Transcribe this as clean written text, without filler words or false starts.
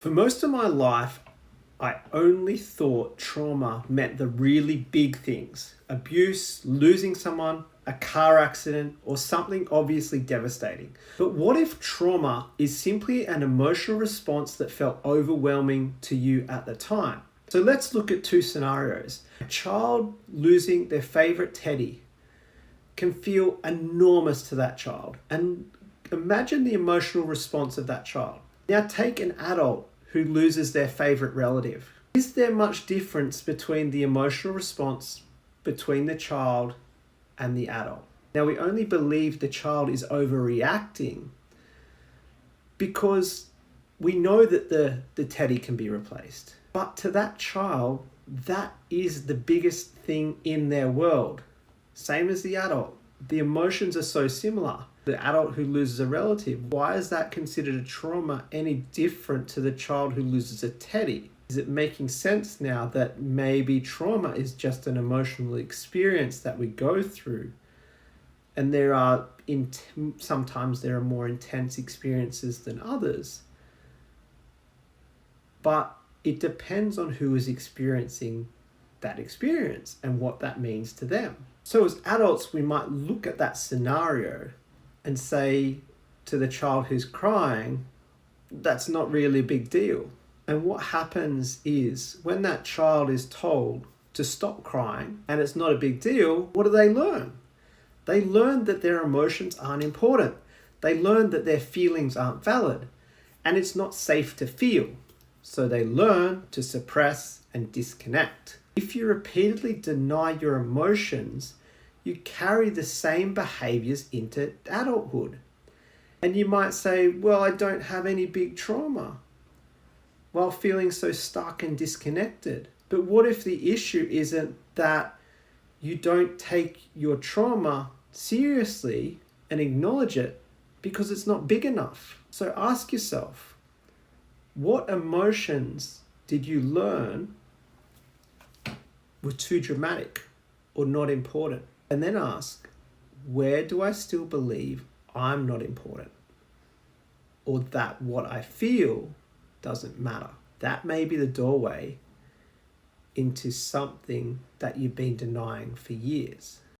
For most of my life, I only thought trauma meant the really big things: abuse, losing someone, a car accident, or something obviously devastating. But what if trauma is simply an emotional response that felt overwhelming to you at the time? So let's look at two scenarios. A child losing their favorite teddy can feel enormous to that child. And imagine the emotional response of that child. Now take an adult who loses their favorite relative. Is there much difference between the emotional response between the child and the adult? Now, we only believe the child is overreacting because we know that the teddy can be replaced. But to that child, that is the biggest thing in their world. Same as the adult. The emotions are so similar. The adult who loses a relative, why is that considered a trauma any different to the child who loses a teddy? Is it making sense now that maybe trauma is just an emotional experience that we go through? And sometimes there are more intense experiences than others. But it depends on who is experiencing that experience and what that means to them. So as adults, we might look at that scenario and say to the child who's crying, that's not really a big deal. And what happens is when that child is told to stop crying and it's not a big deal, what do they learn? They learn that their emotions aren't important. They learn that their feelings aren't valid and it's not safe to feel. So they learn to suppress and disconnect. If you repeatedly deny your emotions, you carry the same behaviors into adulthood. And you might say, well, I don't have any big trauma, while feeling so stuck and disconnected. But what if the issue isn't that you don't take your trauma seriously and acknowledge it because it's not big enough? So ask yourself, what emotions did you learn were too dramatic or not important? And then ask, where do I still believe I'm not important? Or that what I feel doesn't matter? That may be the doorway into something that you've been denying for years.